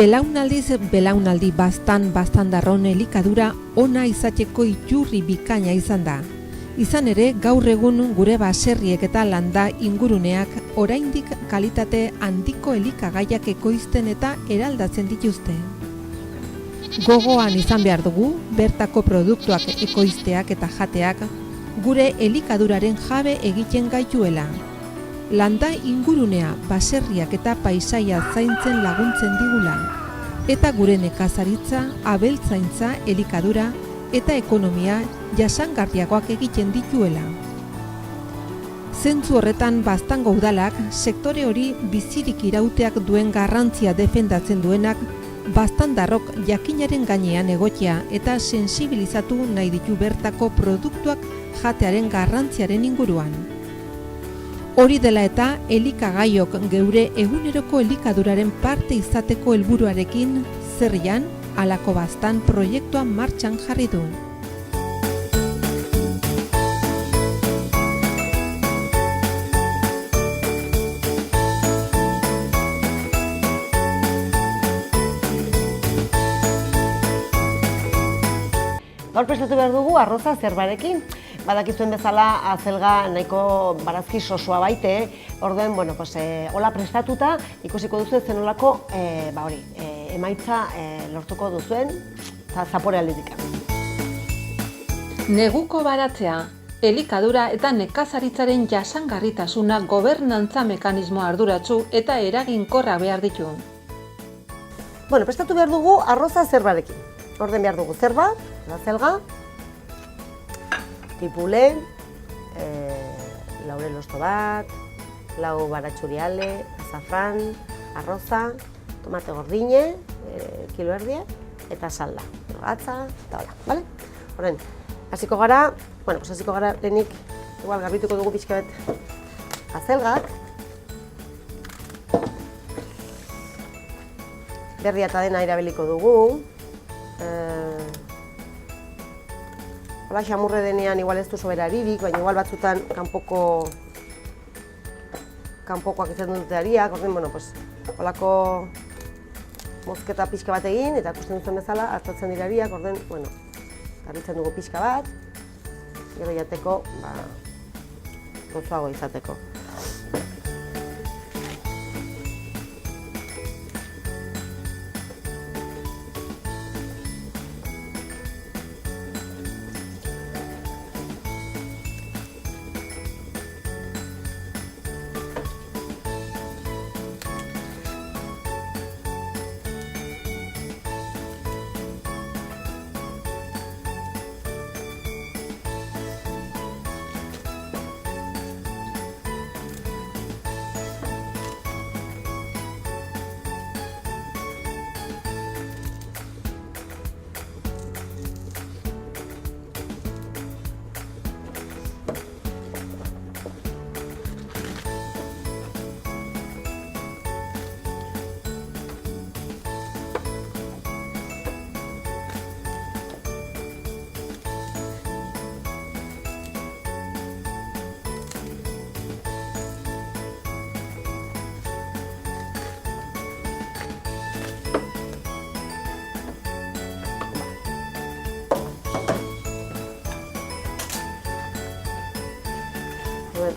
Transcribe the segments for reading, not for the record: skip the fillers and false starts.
Belaunaldiz belaunaldi baztan-darron elikadura ona izateko iturri bikaina izan da. Izan ere, gaur egun gure baserriek eta landa inguruneak oraindik kalitate handiko elikagaiak ekoizten eta eraldatzen dituzte. Gogoan izan behar dugu, bertako produktuak ekoizteak eta jateak gure elikaduraren jabe egiten gaituela. Landa ingurunea, baserriak eta paisaia zaintzen laguntzen digula, eta gure nekazaritza, abeltzaintza, elikadura eta ekonomia jasangarriagoak egiten dituela. Zentzu horretan Baztango udalak sektore hori bizirik irauteak duen garrantzia defendatzen duenak baztandarrok jakinaren gainean egotea eta sensibilizatu nahi ditu bertako produktuak jatearen garrantziaren inguruan. Hori dela eta elikagaiok geure eguneroko elikaduraren parte izateko helburuarekin Zerrian halako baztan proiektua martxan jarri du. Gaur prestatu behar dugu arroza zerbarekin. Badakizuen bezala azelga nahiko barazki sosoa baite, orduen, hola prestatuta ikusiko duzuen zenolako emaitza lortuko duzuen eta zapore aldetik. Neguko baratzea, elikadura eta nekazaritzaren jasangarritasuna gobernantza mekanismo arduratsu eta eraginkorra behar ditu. Prestatu behar dugu arroza zerbarekin. Orden behar dugu zerba, azelga, tipule, laurel osto bat, lau baratxuriale, azafran, arroza, tomate gordine, kilo erdia, eta salda, gatza, eta hola, bale? Horren, hasiko gara lehenik, igual garbituko dugu pixka bet azelgak, berria eta dena erabiliko dugu, hola, xamurre denean igual ez du soberaririk, baina igual batzutan kanpokoak izan dute ariak, holako mozketa pixka bat egin, eta ikusten dutzen bezala, hartatzen dira ariak, garbitzen dugu pixka bat, gero jateko, gozoago izateko.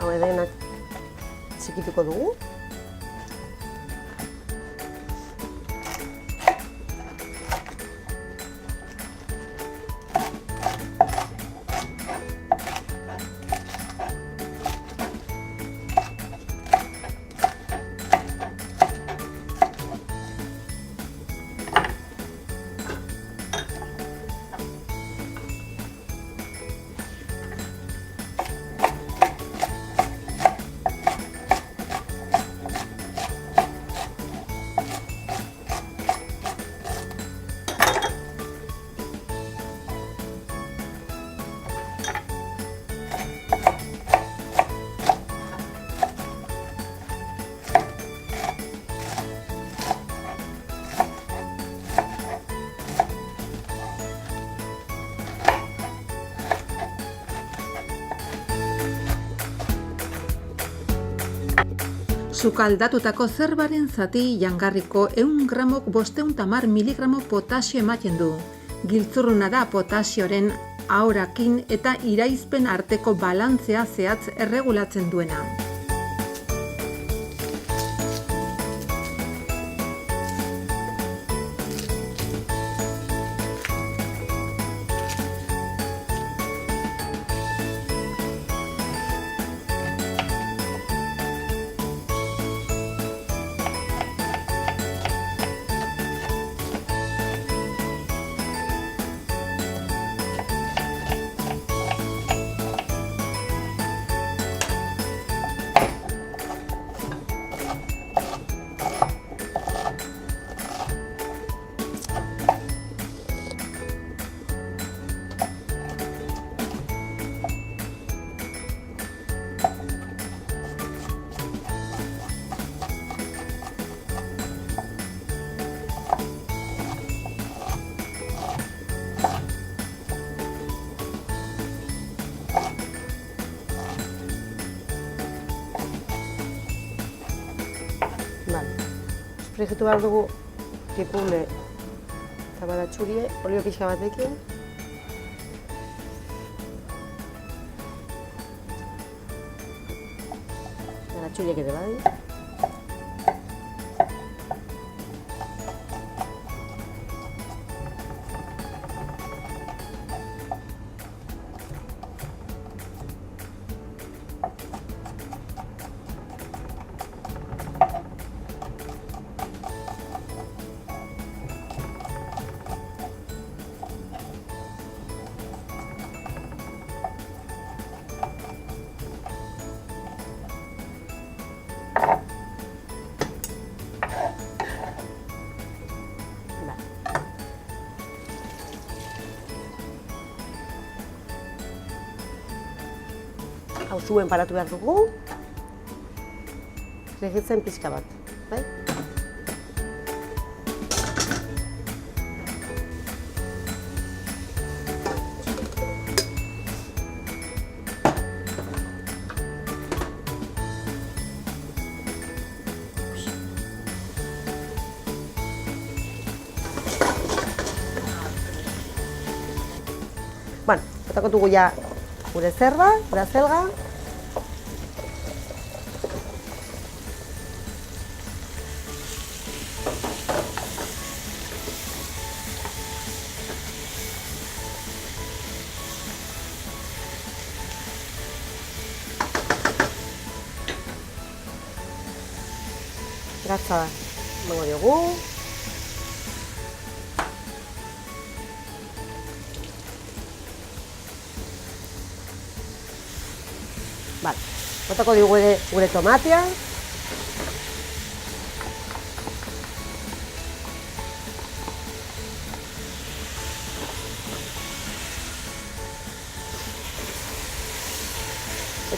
Hau edenak txikituko dugu. Sukaldatutako zerbaren zati jangarriko 100 gramok 510 miligramo potasio ematen du. Giltzurruna da potasioren ahorakin eta iraizpen arteko balantzea zehatz erregulatzen duena. Frijitu behar dugu tipule eta baratxurie, olio pixka batekin. Baratxuriek ere bai. Hau zuen paratu behar dugu, frijitzen pixka bat, bai? Bueno, botako dugu ja gure zerba, gure azelga. Gatza emango diogu. Vale, botako diogu gure tomatea.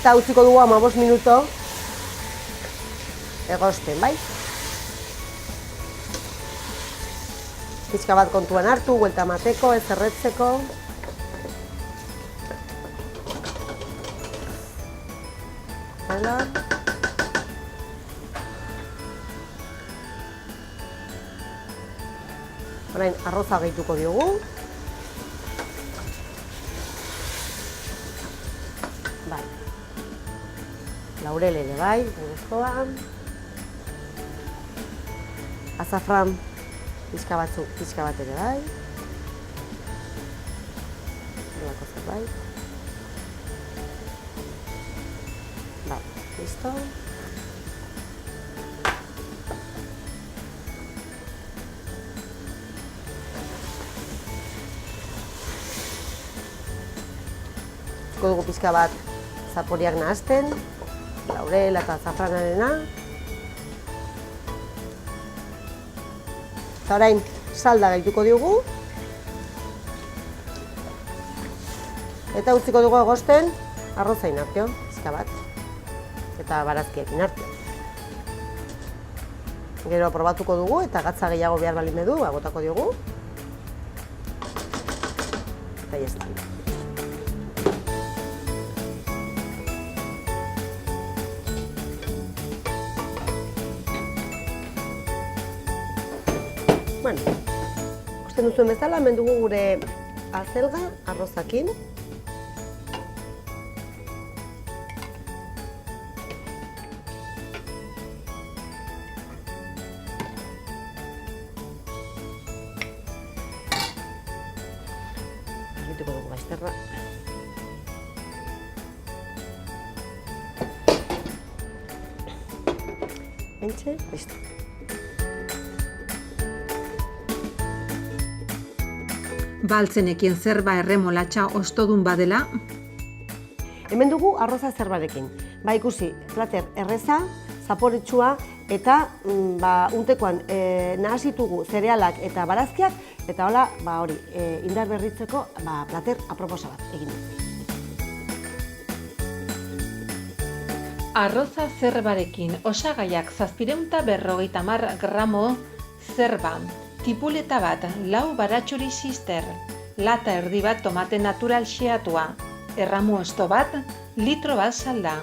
Eta utziko dugu 15 minuto egosten, bai? Pixka bat kontuan hartu, buelta emateko, ez erretzeko. Hala. Orain arroza gehituko diogu. Bai. Laurel ere bai, guztoa. Azafran pixka bat ere bai. Horrelako zerbait. Bai, listo. Utziko dugu pixka bat zaporiak nahazten, laurel eta azafranarena. Eta orain salda gehituko diogu. Eta utziko dugu egosten arrozain arteo, pixka bat. Eta barazkiekin arteo. Gero probatuko dugu eta gatza gehiago behar balin bedu, botako diogu. Eta jazta. Bueno, ikusten duzuen bezala, hemen dugu gure azelga, arrozakin. Argituko dugu bazterra. Heintxe, listo. Baltzenekien zerba erremolatxa ostodun badela, Hemen dugu arroza zerbarekin. Ba ikusi, plater erreza, zaporetsua eta untekoan nahasitugu zerealak eta barazkiak eta hola, hori, indar berritzeko plater aproposa bat egin du. arroza zerbarekin osagaiak 750 gramo zerba, tipuleta bat, 4 baratxuri zister, lata erdi bat tomate natural xeatua, erramu osto bat, litro bat salda,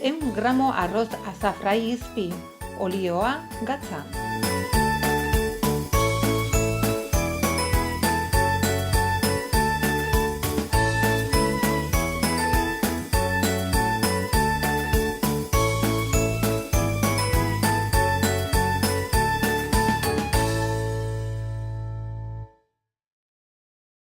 100 gramo arroz azafrai izpi, olioa gatza.